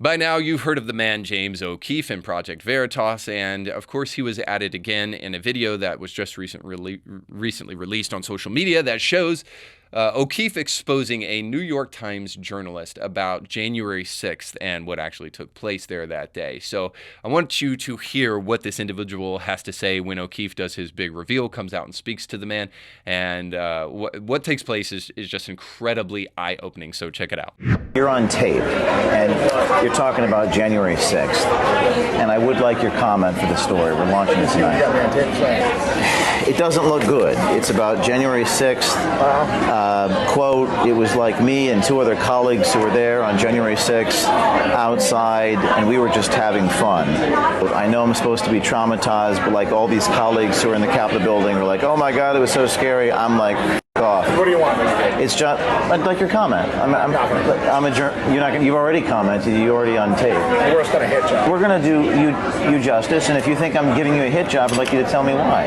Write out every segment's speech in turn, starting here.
By now, you've heard of the man James O'Keefe in Project Veritas, and of course, he was added again in a video that was just recently released on social media that shows O'Keefe exposing a New York Times journalist about January 6th and what actually took place there that day. So I want you to hear what this individual has to say when O'Keefe does his big reveal, comes out and speaks to the man, and what takes place is just incredibly eye-opening. So check it out. You're on tape, and you're talking about January 6th, and I would like your comment for the story. We're launching it tonight. It doesn't look good. It's about January 6th. Quote, it was like me and two other colleagues who were there on January 6th outside, and we were just having fun. I know I'm supposed to be traumatized, but like all these colleagues who are in the Capitol building were like, oh my God, it was so scary. I'm like, off. What do you want me to do? It's just, I'd like your comment. You've already commented. You're already on tape. We're just going to hit job. We're going to do you justice, and if you think I'm giving you a hit job, I'd like you to tell me why.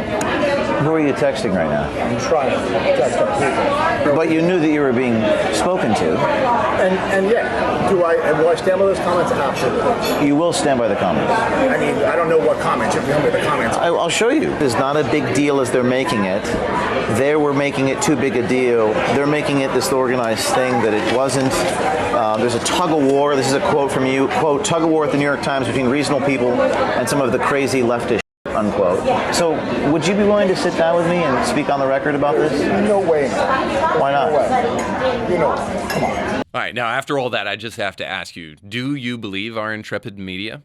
Who are you texting right now? I'm trying to text other people. But you knew that you were being spoken to. And yeah, will I stand by those comments? Absolutely. You will stand by the comments. I mean, I don't know what comments. You have to tell me the comments. I'll show you. It's not a big deal as they're making it. They were making it too big a deal. They're making it this organized thing that it wasn't. There's a tug of war. This is a quote from you. Quote, tug of war at the New York Times between reasonable people and some of the crazy leftist, unquote. So would you be willing to sit down with me and speak on the record about this? No way. Why not? No way. You know, come on. All right, now after all that, I just have to ask you, do you believe our intrepid media?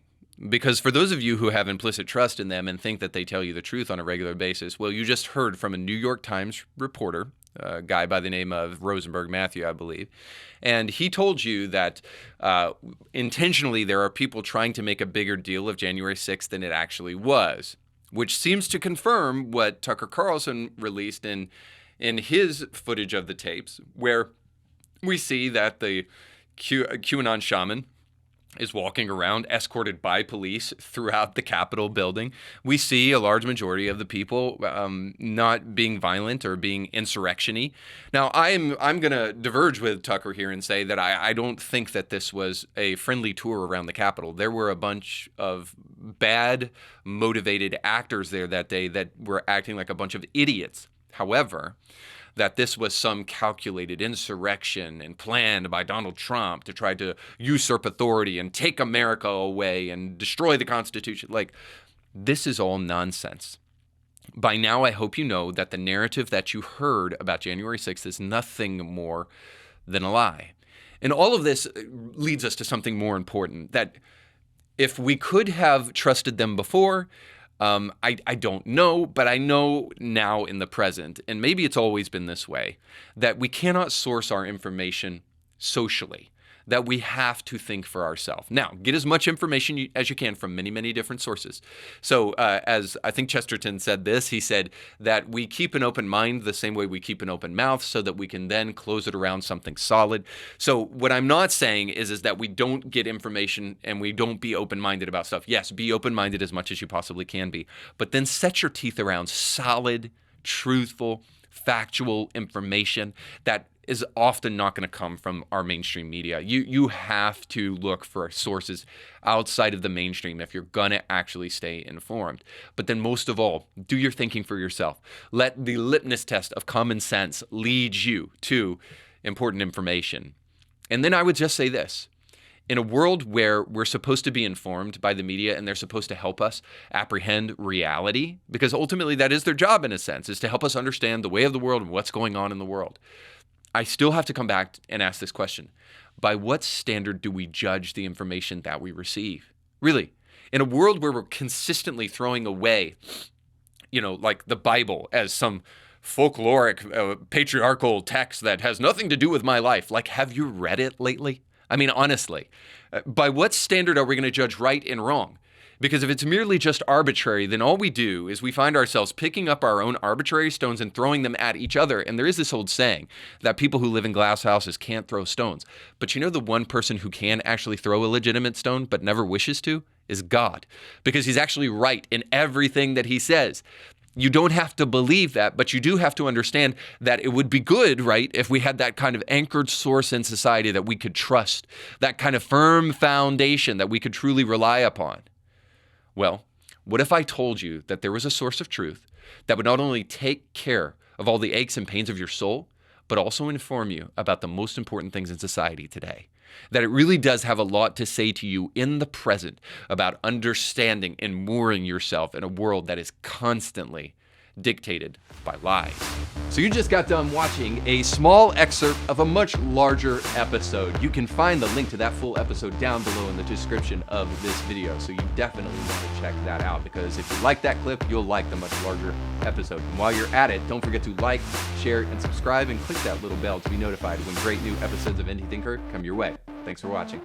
Because for those of you who have implicit trust in them and think that they tell you the truth on a regular basis, well, you just heard from a New York Times reporter, a guy by the name of Rosenberg Matthew, I believe, and he told you that intentionally there are people trying to make a bigger deal of January 6th than it actually was, which seems to confirm what Tucker Carlson released in his footage of the tapes, where we see that the QAnon shaman is walking around escorted by police throughout the Capitol building. We see a large majority of the people not being violent or being insurrection-y. Now, I'm going to diverge with Tucker here and say that I don't think that this was a friendly tour around the Capitol. There were a bunch of bad, motivated actors there that day that were acting like a bunch of idiots. However, that this was some calculated insurrection and planned by Donald Trump to try to usurp authority and take America away and destroy the Constitution. Like, this is all nonsense. By now, I hope you know that the narrative that you heard about January 6th is nothing more than a lie. And all of this leads us to something more important, that if we could have trusted them before, I don't know, but I know now in the present, and maybe it's always been this way, that we cannot source our information socially, that we have to think for ourselves. Now, get as much information as you can from many, many different sources. So as I think Chesterton said this, he said that we keep an open mind the same way we keep an open mouth so that we can then close it around something solid. So what I'm not saying is that we don't get information and we don't be open-minded about stuff. Yes, be open-minded as much as you possibly can be, but then set your teeth around solid, truthful, factual information that is often not going to come from our mainstream media. You have to look for sources outside of the mainstream if you're going to actually stay informed. But then most of all, do your thinking for yourself. Let the litmus test of common sense lead you to important information. And then I would just say this. In a world where we're supposed to be informed by the media and they're supposed to help us apprehend reality, because ultimately that is their job in a sense, is to help us understand the way of the world and what's going on in the world. I still have to come back and ask this question. By what standard do we judge the information that we receive? Really, in a world where we're consistently throwing away, like the Bible as some folkloric, patriarchal text that has nothing to do with my life, like, have you read it lately? I mean, honestly, by what standard are we going to judge right and wrong? Because if it's merely just arbitrary, then all we do is we find ourselves picking up our own arbitrary stones and throwing them at each other. And there is this old saying that people who live in glass houses can't throw stones. But you know the one person who can actually throw a legitimate stone but never wishes to is God. Because he's actually right in everything that he says. You don't have to believe that, but you do have to understand that it would be good, right, if we had that kind of anchored source in society that we could trust, that kind of firm foundation that we could truly rely upon. Well, what if I told you that there was a source of truth that would not only take care of all the aches and pains of your soul, but also inform you about the most important things in society today? That it really does have a lot to say to you in the present about understanding and mooring yourself in a world that is constantly dictated by lies. So you just got done watching a small excerpt of a much larger episode. You can find the link to that full episode down below in the description of this video. So you definitely want to check that out, because if you like that clip, you'll like the much larger episode. And while you're at it, don't forget to like, share, and subscribe, and click that little bell to be notified when great new episodes of Indie Thinker come your way. Thanks for watching.